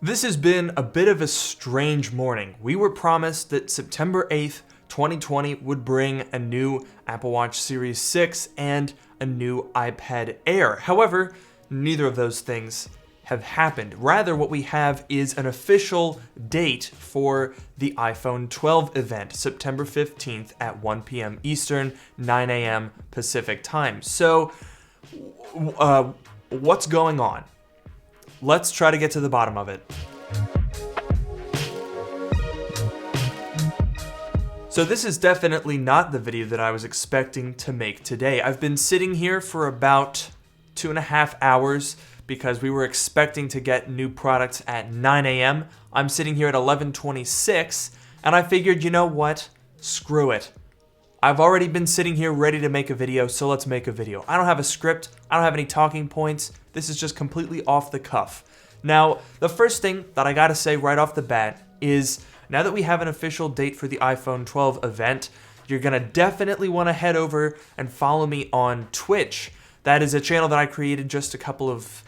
This has been a bit of a strange morning. We were promised that September 8th, 2020 would bring a new Apple Watch Series 6 and a new iPad Air. However, neither of those things have happened. Rather, what we have is an official date for the iPhone 12 event, September 15th at 1 p.m. Eastern, 9 a.m. Pacific time. So, what's going on? Let's try to get to the bottom of it. So this is definitely not the video that I was expecting to make today. I've been sitting here for about 2.5 hours because we were expecting to get new products at 9 a.m. I'm sitting here at 11:26, and I figured, you know what? Screw it. I've already been sitting here ready to make a video, so let's make a video. I don't have a script. I don't have any talking points. This is just completely off the cuff. Now, the first thing that I gotta say right off the bat is, now that we have an official date for the iPhone 12 event, you're gonna definitely wanna head over and follow me on Twitch. That is a channel that I created just a couple of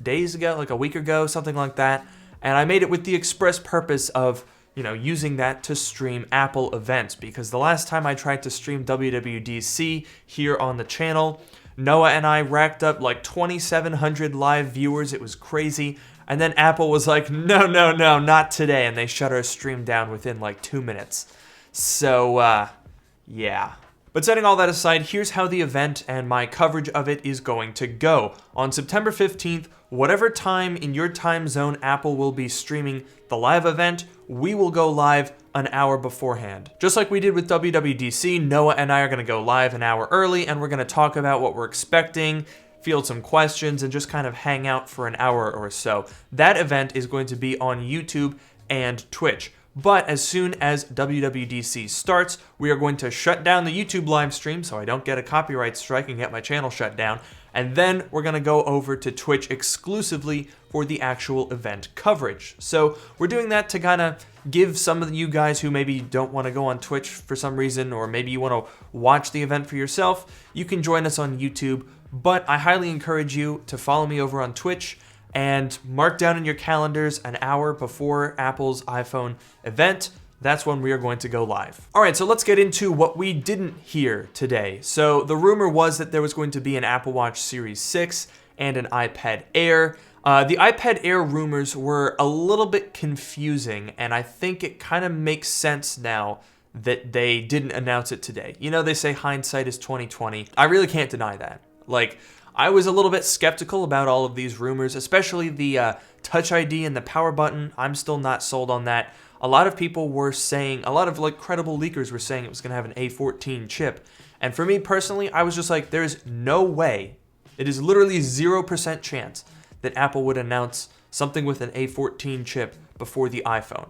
days ago, like a week ago, something like that. And I made it with the express purpose of, using that to stream Apple events, because the last time I tried to stream WWDC here on the channel, Noah and I racked up like 2,700 live viewers. It was crazy. And then Apple was like, no, not today. And they shut our stream down within like 2 minutes. So, yeah. But setting all that aside, here's how the event and my coverage of it is going to go. On September 15th, whatever time in your time zone Apple will be streaming the live event, we will go live an hour beforehand. Just like we did with WWDC, Noah and I are going to go live an hour early, and we're going to talk about what we're expecting, field some questions, and just kind of hang out for an hour or so. That event is going to be on YouTube and Twitch. But as soon as WWDC starts, we are going to shut down the YouTube live stream so I don't get a copyright strike and get my channel shut down. And then we're going to go over to Twitch exclusively for the actual event coverage. So we're doing that to kind of give some of you guys who maybe don't want to go on Twitch for some reason, or maybe you want to watch the event for yourself, you can join us on YouTube. But I highly encourage you to follow me over on Twitch and mark down in your calendars an hour before Apple's iPhone event. That's when we are going to go live. All right, so let's get into what we didn't hear today. So the rumor was that there was going to be an Apple Watch Series 6 and an iPad Air. The iPad Air rumors were a little bit confusing, and I think it kind of makes sense now that they didn't announce it today. They say hindsight is 2020. I really can't deny that. I was a little bit skeptical about all of these rumors, especially the Touch ID and the power button. I'm still not sold on that. A lot of people were saying, a lot of credible leakers were saying it was going to have an A14 chip. And for me personally, I was just like, there's no way, it is literally 0% chance that Apple would announce something with an A14 chip before the iPhone.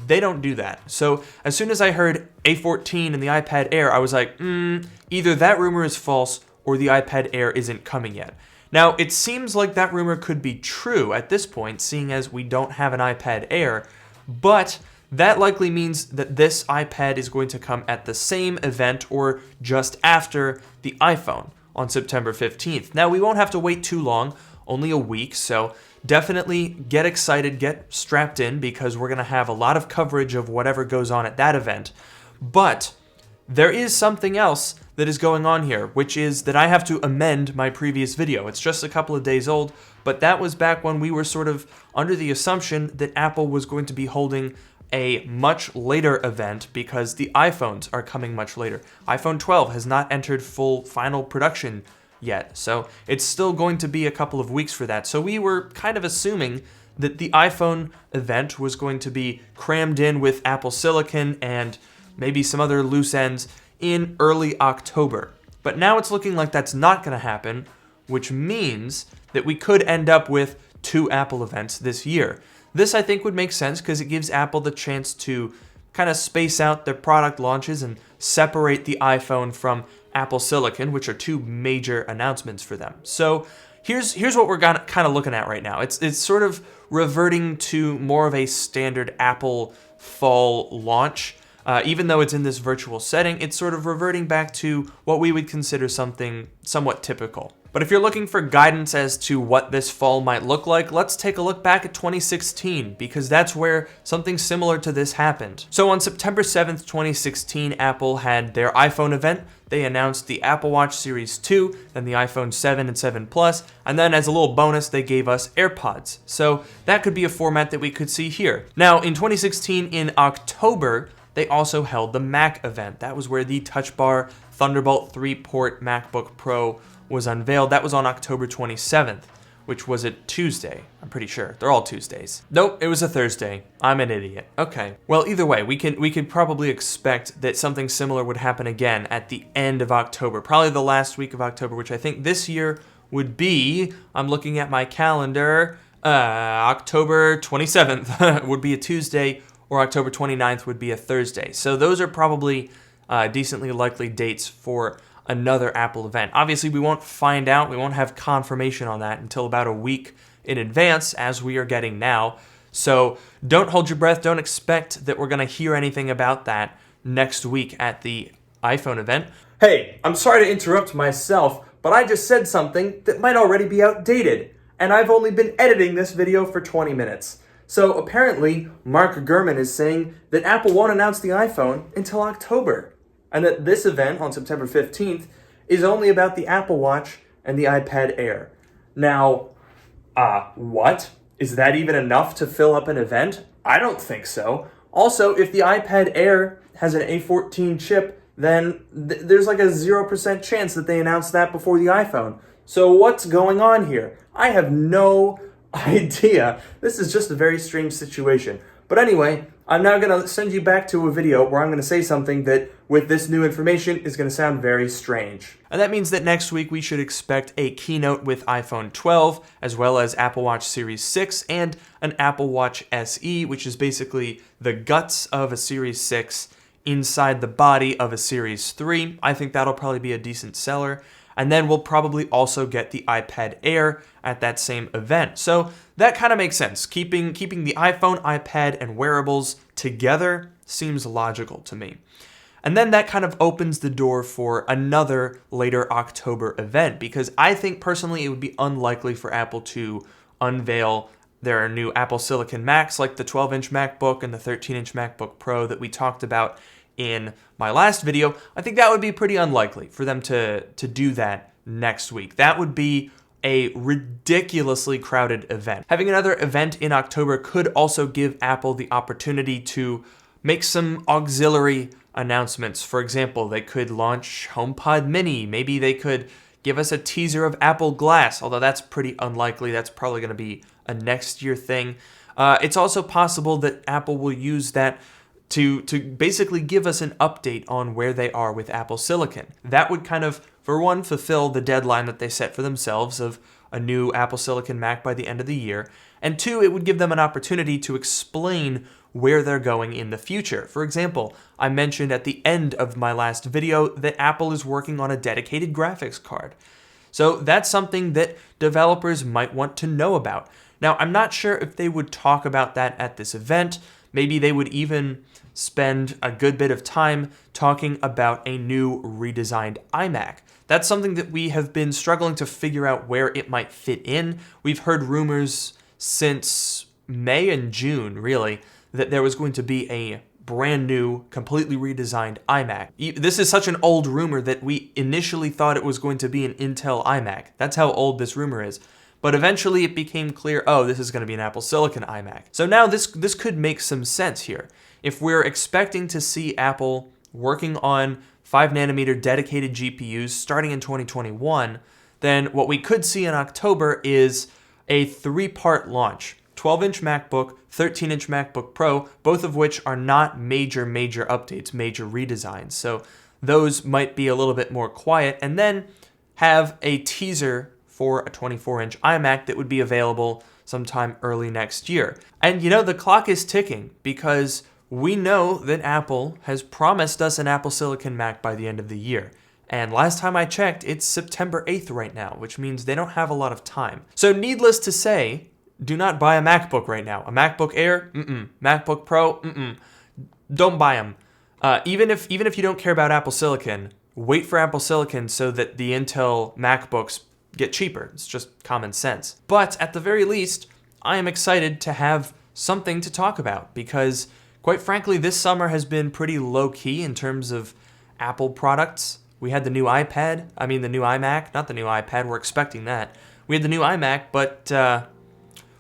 They don't do that. So as soon as I heard A14 and the iPad Air, I was like, either that rumor is false or the iPad Air isn't coming yet. Now, it seems like that rumor could be true at this point, seeing as we don't have an iPad Air, but that likely means that this iPad is going to come at the same event or just after the iPhone on September 15th. Now, we won't have to wait too long, only a week, so definitely get excited, get strapped in, because we're going to have a lot of coverage of whatever goes on at that event. But there is something else that is going on here, which is that I have to amend my previous video. It's just a couple of days old, but that was back when we were sort of under the assumption that Apple was going to be holding a much later event because the iPhones are coming much later. iPhone 12 has not entered full final production yet, so it's still going to be a couple of weeks for that. So we were kind of assuming that the iPhone event was going to be crammed in with Apple Silicon and maybe some other loose ends in early October. But now it's looking like that's not going to happen, which means that we could end up with 2 Apple events this year. This, I think, would make sense because it gives Apple the chance to kind of space out their product launches and separate the iPhone from Apple Silicon, which are 2 major announcements for them. So here's what we're kind of looking at right now. It's sort of reverting to more of a standard Apple fall launch. Even though it's in this virtual setting, it's sort of reverting back to what we would consider something somewhat typical. But if you're looking for guidance as to what this fall might look like, let's take a look back at 2016, because that's where something similar to this happened. So on September 7th, 2016, Apple had their iPhone event. They announced the Apple Watch Series 2, then the iPhone 7 and 7 Plus, and then as a little bonus, they gave us AirPods. So that could be a format that we could see here. Now, in 2016, in October, they also held the Mac event. That was where the Touch Bar Thunderbolt 3-port MacBook Pro was unveiled. That was on October 27th, which was a Tuesday. I'm pretty sure. They're all Tuesdays. Nope, it was a Thursday. I'm an idiot. Okay. Well, either way, we could probably expect that something similar would happen again at the end of October, probably the last week of October, which I think this year would be, I'm looking at my calendar, October 27th would be a Tuesday, or October 29th would be a Thursday. So those are probably decently likely dates for another Apple event. Obviously, we won't find out, we won't have confirmation on that until about a week in advance, as we are getting now. So don't hold your breath, don't expect that we're going to hear anything about that next week at the iPhone event. Hey, I'm sorry to interrupt myself, but I just said something that might already be outdated, and I've only been editing this video for 20 minutes. So apparently, Mark Gurman is saying that Apple won't announce the iPhone until October, and that this event on September 15th is only about the Apple Watch and the iPad Air. Now, what? Is that even enough to fill up an event? I don't think so. Also, if the iPad Air has an A14 chip, then there's like a 0% chance that they announce that before the iPhone. So what's going on here? I have no idea. This is just a very strange situation. But anyway, I'm now going to send you back to a video where I'm going to say something that, with this new information, is going to sound very strange. And that means that next week we should expect a keynote with iPhone 12, as well as Apple Watch Series 6 and an Apple Watch SE, which is basically the guts of a Series 6 inside the body of a Series 3. I think that'll probably be a decent seller. And then we'll probably also get the iPad Air at that same event. So that kind of makes sense. Keeping the iPhone, iPad, and wearables together seems logical to me. And then that kind of opens the door for another later October event, because I think personally it would be unlikely for Apple to unveil their new Apple Silicon Macs like the 12-inch MacBook and the 13-inch MacBook Pro that we talked about in my last video. I think that would be pretty unlikely for them to do that next week. That would be a ridiculously crowded event. Having another event in October could also give Apple the opportunity to make some auxiliary announcements. For example, they could launch HomePod Mini. Maybe they could give us a teaser of Apple Glass, although that's pretty unlikely. That's probably going to be a next year thing. It's also possible that Apple will use that to basically give us an update on where they are with Apple Silicon. That would kind of, for one, fulfill the deadline that they set for themselves of a new Apple Silicon Mac by the end of the year, and two, it would give them an opportunity to explain where they're going in the future. For example, I mentioned at the end of my last video that Apple is working on a dedicated graphics card. So that's something that developers might want to know about. Now, I'm not sure if they would talk about that at this event. Maybe they would even spend a good bit of time talking about a new redesigned iMac. That's something that we have been struggling to figure out where it might fit in. We've heard rumors since May and June, really, that there was going to be a brand new, completely redesigned iMac. This is such an old rumor that we initially thought it was going to be an Intel iMac. That's how old this rumor is. But eventually it became clear, oh, this is going to be an Apple Silicon iMac. So now this could make some sense here. If we're expecting to see Apple working on 5nm dedicated GPUs starting in 2021, then what we could see in October is a 3-part launch. 12-inch MacBook, 13-inch MacBook Pro, both of which are not major updates, major redesigns. So those might be a little bit more quiet, and then have a teaser for a 24-inch iMac that would be available sometime early next year. And you know, the clock is ticking, because we know that Apple has promised us an Apple Silicon Mac by the end of the year. And last time I checked, it's September 8th right now, which means they don't have a lot of time. So needless to say, do not buy a MacBook right now. A MacBook Air? MacBook Pro? Don't buy them. Even if you don't care about Apple Silicon, wait for Apple Silicon so that the Intel MacBooks get cheaper. It's just common sense. But at the very least, I am excited to have something to talk about because, quite frankly, this summer has been pretty low-key in terms of Apple products. We had the new the new iMac, not the new iPad, we're expecting that. We had the new iMac, but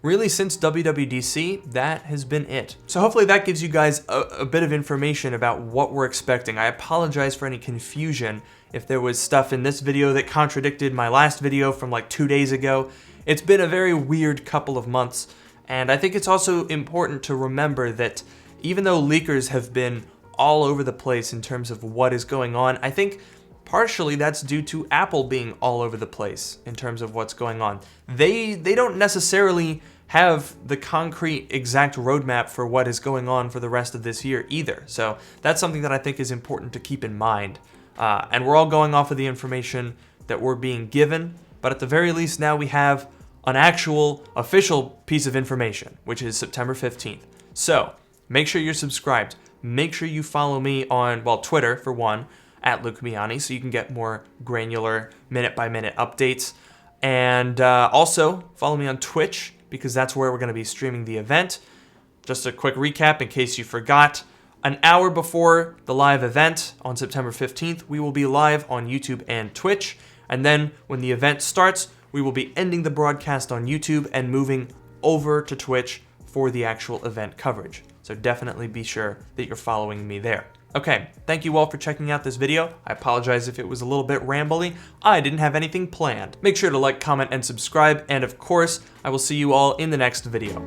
really since WWDC, that has been it. So hopefully that gives you guys a bit of information about what we're expecting. I apologize for any confusion if there was stuff in this video that contradicted my last video from like 2 days ago. It's been a very weird couple of months, and I think it's also important to remember that even though leakers have been all over the place in terms of what is going on, I think partially that's due to Apple being all over the place in terms of what's going on. They don't necessarily have the concrete exact roadmap for what is going on for the rest of this year either. So that's something that I think is important to keep in mind. And we're all going off of the information that we're being given, but at the very least now we have an actual official piece of information, which is September 15th. So make sure you're subscribed. Make sure you follow me on, well, Twitter for one, at Luke Miani, so you can get more granular minute-by-minute updates. And also follow me on Twitch, because that's where we're going to be streaming the event. Just a quick recap in case you forgot. An hour before the live event on September 15th, we will be live on YouTube and Twitch. And then when the event starts, we will be ending the broadcast on YouTube and moving over to Twitch for the actual event coverage. So definitely be sure that you're following me there. Okay, thank you all for checking out this video. I apologize if it was a little bit rambly. I didn't have anything planned. Make sure to like, comment, and subscribe, and of course, I will see you all in the next video.